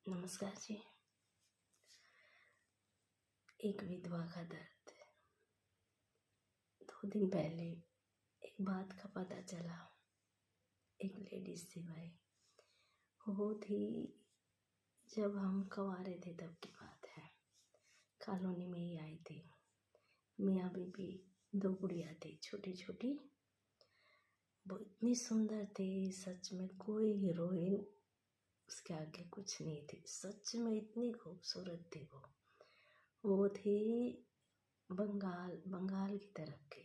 नमस्कार जी। एक विधवा का दर्द। 2 दिन पहले एक बात का पता चला। एक लेडीज थी भाई, वो थी जब हम कवारे थे तब की बात है। कॉलोनी में ही आई थी। मियाँ बीबी, 2 गुड़िया थी छोटी छोटी। वो इतनी सुंदर थी, सच में कोई हीरोइन उसके आगे कुछ नहीं थी। सच में इतनी खूबसूरत थी वो थी बंगाल की तरफ की।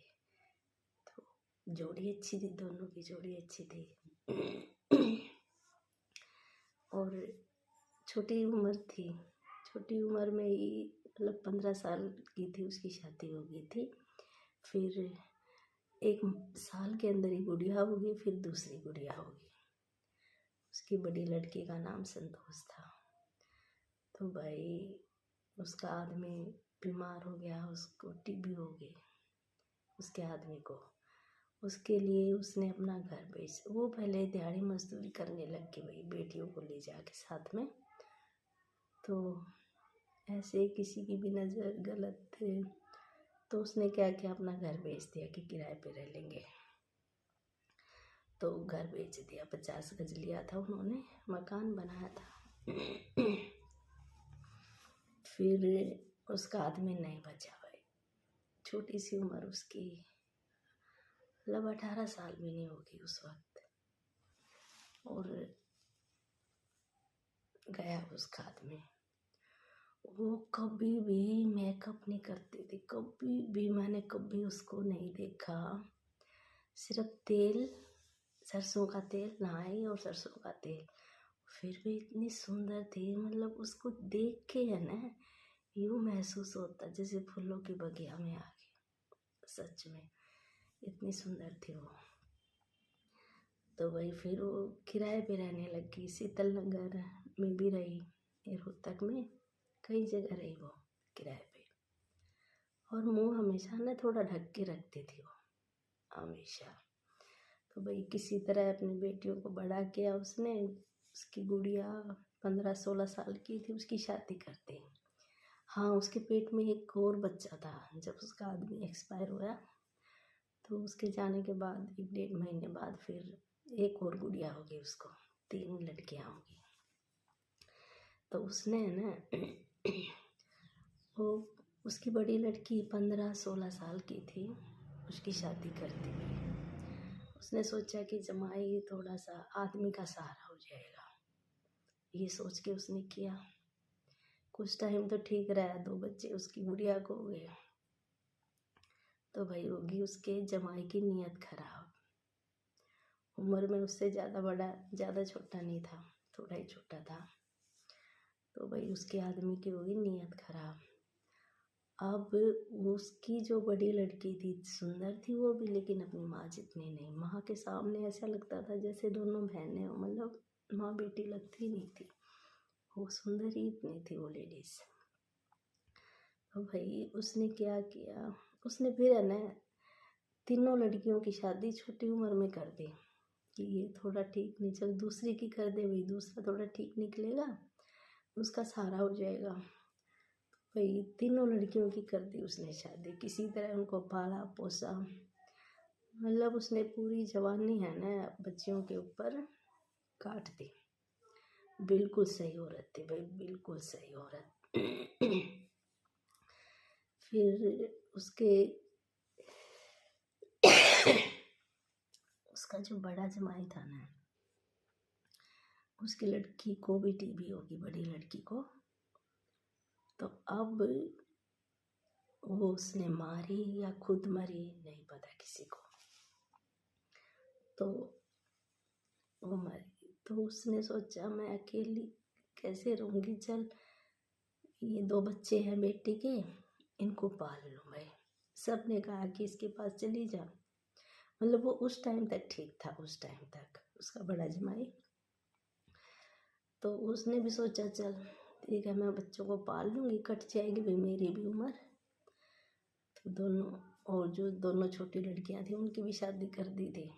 तो जोड़ी अच्छी थी, दोनों की जोड़ी अच्छी थी। और छोटी उम्र थी। छोटी उम्र में ही मतलब 15 साल की थी, उसकी शादी हो गई थी। फिर 1 साल के अंदर ही गुड़िया हो गई, फिर दूसरी गुड़िया हो गई। उसकी बड़ी लड़की का नाम संतोष था। तो भाई उसका आदमी बीमार हो गया, उसको टीबी हो गई उसके आदमी को। उसके लिए उसने अपना घर बेच, वो पहले दिहाड़ी मजदूरी करने लग गई भाई, बेटियों को ले जाके साथ में। तो ऐसे किसी की भी नज़र गलत थे, तो उसने क्या किया, अपना घर बेच दिया कि किराए पे रह लेंगे। तो घर बेच दिया, 50 गज लिया था उन्होंने, मकान बनाया था। फिर उसका आदमी नहीं बचा भाई। छोटी सी उम्र उसकी, मतलब 18 साल भी नहीं होगी उस वक्त। और गया उसका आदमी। वो कभी भी मेकअप नहीं करती थी, कभी भी मैंने कभी उसको नहीं देखा। सिर्फ तेल, सरसों का तेल, नहाई और सरसों का तेल। फिर भी इतनी सुंदर थी, मतलब उसको देख के है ना, यूँ महसूस होता जैसे फूलों की बगिया में आ गई। सच में इतनी सुंदर थी वो। तो वही फिर वो किराए पे रहने लगी। शीतल नगर में भी रही, रोहतक में कई जगह रही वो किराए पे। और मुंह हमेशा ना थोड़ा ढक के रखती थी वो, हमेशा। तो भाई किसी तरह अपनी बेटियों को बड़ा किया उसने। उसकी गुड़िया 15-16 साल की थी, उसकी शादी कर दी। हाँ, उसके पेट में एक और बच्चा था। जब उसका आदमी एक्सपायर हुआ, तो उसके जाने के बाद 1-1.5 महीने बाद फिर एक और गुड़िया हो गई उसको, 3 लड़कियां हो गई। तो उसने ना वो उसकी बड़ी लड़की 15-16 साल की थी, उसकी शादी कर दी। उसने सोचा कि जमाई थोड़ा सा आदमी का सहारा हो जाएगा, ये सोच के उसने किया। कुछ टाइम तो ठीक रहा, 2 बच्चे उसकी गुड़िया को हो गए। तो भाई होगी उसके जमाई की नीयत खराब। उम्र में उससे ज़्यादा बड़ा, ज़्यादा छोटा नहीं था, थोड़ा ही छोटा था। तो भाई उसके आदमी की होगी नीयत खराब। अब उसकी जो बड़ी लड़की थी, सुंदर थी वो भी, लेकिन अपनी माँ जितनी नहीं। माँ के सामने ऐसा लगता था जैसे दोनों बहनें हो, मतलब माँ बेटी लगती नहीं थी। वो सुंदर ही इतनी थी वो लेडीज। तो भाई उसने क्या किया, उसने फिर है ना तीनों लड़कियों की शादी छोटी उम्र में कर दी कि ये थोड़ा ठीक नहीं चल, दूसरी की कर दे भाई, दूसरा थोड़ा ठीक निकलेगा, उसका सहारा हो जाएगा। भाई तीनों लड़कियों की कर दी उसने शादी, किसी तरह उनको पाला पोसा। मतलब उसने पूरी जवानी है ना बच्चियों के ऊपर काट दी। बिल्कुल सही औरत थी भाई, बिल्कुल सही औरत। फिर उसके उसका जो बड़ा जमाई था ना, उसकी लड़की को भी टीबी होगी, बड़ी लड़की को। तो अब वो उसने मारी या खुद मरी, नहीं पता किसी को। तो वो मरी, तो उसने सोचा मैं अकेली कैसे रहूँगी, चल ये 2 बच्चे हैं बेटी के, इनको पाल लूँ भाई। सब ने कहा कि इसके पास चली जा। मतलब वो उस टाइम तक ठीक था, उस टाइम तक उसका बड़ा जमाई। तो उसने भी सोचा चल ठीक है, मैं बच्चों को पाल लूँगी, कट जाएगी भाई मेरी भी उम्र। तो दोनों, और जो दोनों छोटी लड़कियां थी उनकी भी शादी कर दी थी।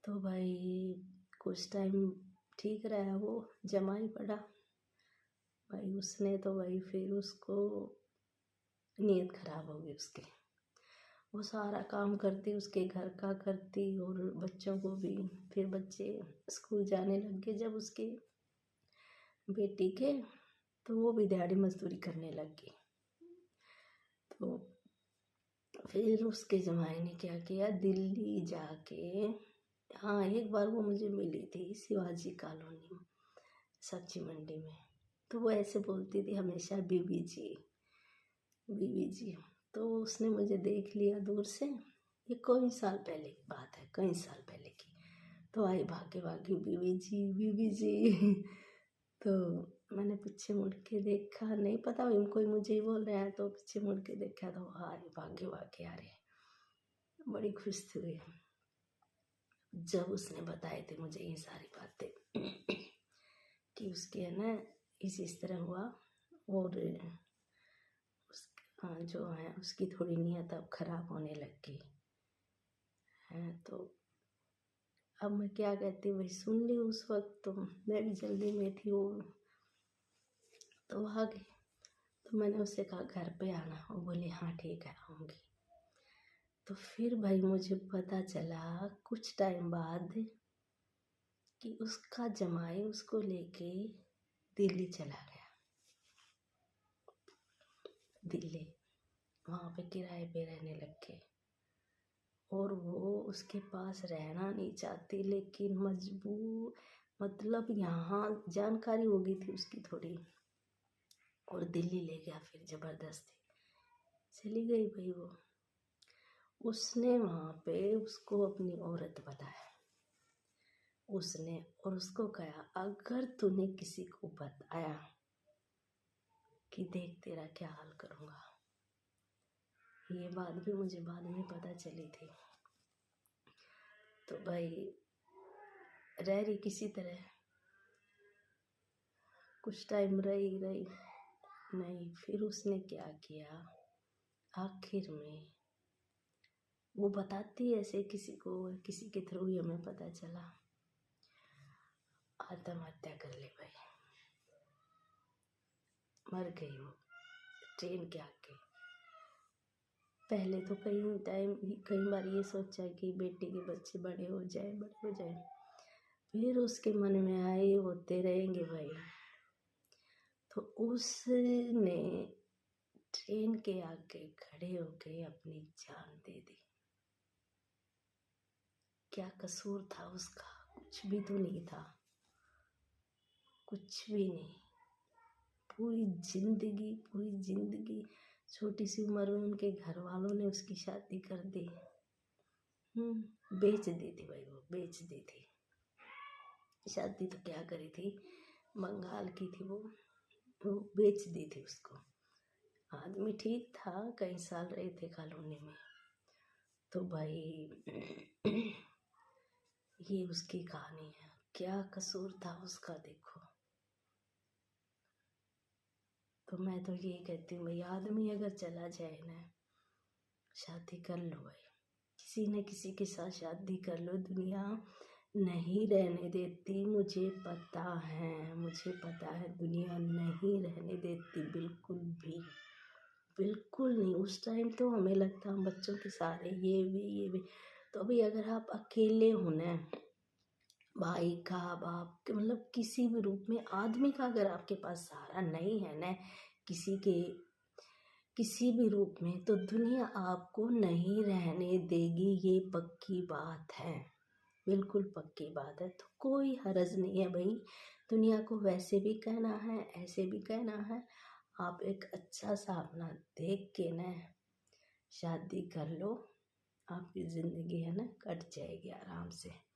तो भाई कुछ टाइम ठीक रहा वो, जमाई पड़ा भाई। उसने तो भाई फिर उसको नीयत खराब हो गई उसकी। वो सारा काम करती, उसके घर का करती और बच्चों को भी। फिर बच्चे स्कूल जाने लग गए जब उसके बेटी के, तो वो भी दिहाड़ी मजदूरी करने लग गई। तो फिर उसके जमाई ने क्या किया, दिल्ली जाके, हाँ एक बार वो मुझे मिली थी शिवाजी कॉलोनी में, सब्जी मंडी में। तो वो ऐसे बोलती थी हमेशा, बीबी जी बीबी जी। तो उसने मुझे देख लिया दूर से, ये कई साल पहले की बात है, कई साल पहले की। तो आई भागे भागे, बीबी जी बीबी जी। तो मैंने पीछे मुड़ के देखा, नहीं पता कोई मुझे ही बोल रहा है, तो पीछे मुड़ के देखा तो अरे भागे भागे आ रहे। बड़ी खुश थी जब उसने बताए थे मुझे ये सारी बातें कि उसके है ना इस तरह हुआ। और हाँ जो है उसकी थोड़ी नीयत अब खराब होने लग गई है। तो अब मैं क्या कहती हूँ भाई, सुन ली उस वक्त, तो मैं भी जल्दी में थी वो, तो आ गई। तो मैंने उससे कहा घर पे आना, वो बोली हाँ ठीक है आऊँगी। तो फिर भाई मुझे पता चला कुछ टाइम बाद कि उसका जमाई उसको लेके दिल्ली चला गया। दिल्ली वहाँ पे किराए पे रहने लग गए। और वो उसके पास रहना नहीं चाहती, लेकिन मजबूर, मतलब यहाँ जानकारी हो गई थी उसकी थोड़ी, और दिल्ली ले गया फिर ज़बरदस्ती। चली गई भाई वो। उसने वहाँ पे उसको अपनी औरत बताया उसने, और उसको कहा अगर तूने किसी को बताया कि देख तेरा क्या हाल करूँगा। ये बात भी मुझे बाद में पता चली थी। तो भाई रह रही किसी तरह, कुछ टाइम रही नहीं। फिर उसने क्या किया, आखिर में वो बताती ऐसे किसी को, किसी के थ्रू ही हमें पता चला, आत्महत्या कर ले भाई, मर गई वो ट्रेन के आगे। पहले तो कई बार ये सोचा कि बेटे के बच्चे बड़े हो जाए। फिर उसके मन में आए होते रहेंगे भाई। तो उसने ट्रेन के आगे खड़े होके अपनी जान दे दी। क्या कसूर था उसका, कुछ भी तो नहीं था, कुछ भी नहीं। पूरी जिंदगी छोटी सी उम्र में उनके घर वालों ने उसकी शादी कर दी। बेच दी थी भाई, वो बेच दी थी। शादी तो क्या करी थी, बंगाल की थी वो बेच दी थी उसको। आदमी ठीक था, कई साल रहे थे कॉलोनी में। तो भाई ये उसकी कहानी है, क्या कसूर था उसका देखो। तो मैं तो ये कहती हूँ भाई, आदमी अगर चला जाए ना, शादी कर लो भाई, किसी न किसी के साथ शादी कर लो। दुनिया नहीं रहने देती, मुझे पता है दुनिया नहीं रहने देती बिल्कुल नहीं। उस टाइम तो हमें लगता हम बच्चों के सारे ये भी। तो अभी अगर आप अकेले हो ना, भाई का बाप के, मतलब किसी भी रूप में आदमी का अगर आपके पास सहारा नहीं है ना, किसी भी रूप में, तो दुनिया आपको नहीं रहने देगी। ये पक्की बात है, बिल्कुल पक्की बात है। तो कोई हर्ज नहीं है भाई, दुनिया को वैसे भी कहना है, ऐसे भी कहना है। आप एक अच्छा सा अपना देख के ना शादी कर लो, आपकी ज़िंदगी है ना कट जाएगी आराम से।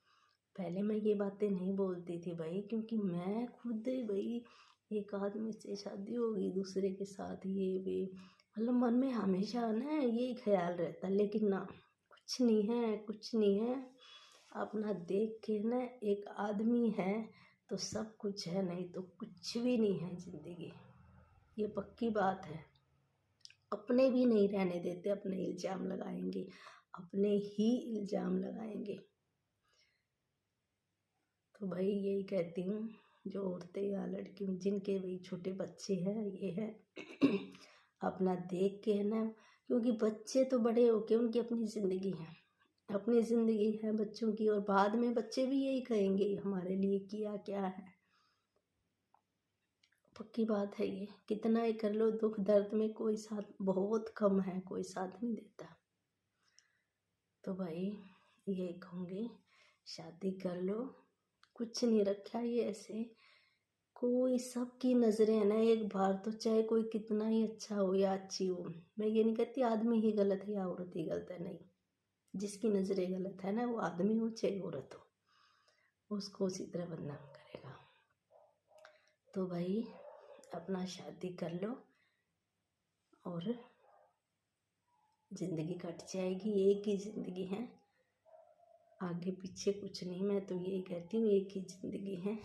पहले मैं ये बातें नहीं बोलती थी भाई, क्योंकि मैं खुद भाई, एक आदमी से शादी होगी दूसरे के साथ ये भी, मतलब मन में हमेशा ना यही ख्याल रहता, लेकिन ना, कुछ नहीं है। अपना देख के ना, एक आदमी है तो सब कुछ है, नहीं तो कुछ भी नहीं है ज़िंदगी। ये पक्की बात है। अपने भी नहीं रहने देते, अपने इल्ज़ाम लगाएंगे, अपने ही इल्ज़ाम लगाएंगे। तो भाई यही कहती हूँ, जो औरतें या लड़की जिनके भाई छोटे बच्चे हैं, ये है अपना देख के है ना, क्योंकि बच्चे तो बड़े होके उनकी अपनी ज़िंदगी है, अपनी ज़िंदगी है बच्चों की, और बाद में बच्चे भी यही कहेंगे हमारे लिए किया क्या है। पक्की बात है ये, कितना ही कर लो, दुख दर्द में कोई साथ बहुत कम है, कोई साथ नहीं देता। तो भाई यही कहूँगी, शादी कर लो, कुछ नहीं रखा ये ऐसे, कोई सबकी नज़रें है ना, एक बार तो चाहे कोई कितना ही अच्छा हो या अच्छी हो, मैं ये नहीं कहती आदमी ही गलत है या औरत ही गलत है, नहीं, जिसकी नज़रें गलत है ना, वो आदमी हो चाहे औरत हो, उसको उसी तरह बदनाम करेगा। तो भाई अपना शादी कर लो और ज़िंदगी कट जाएगी, एक ही ज़िंदगी है, आगे पीछे कुछ नहीं। मैं तो यही कहती हूँ, एक ही ज़िंदगी है,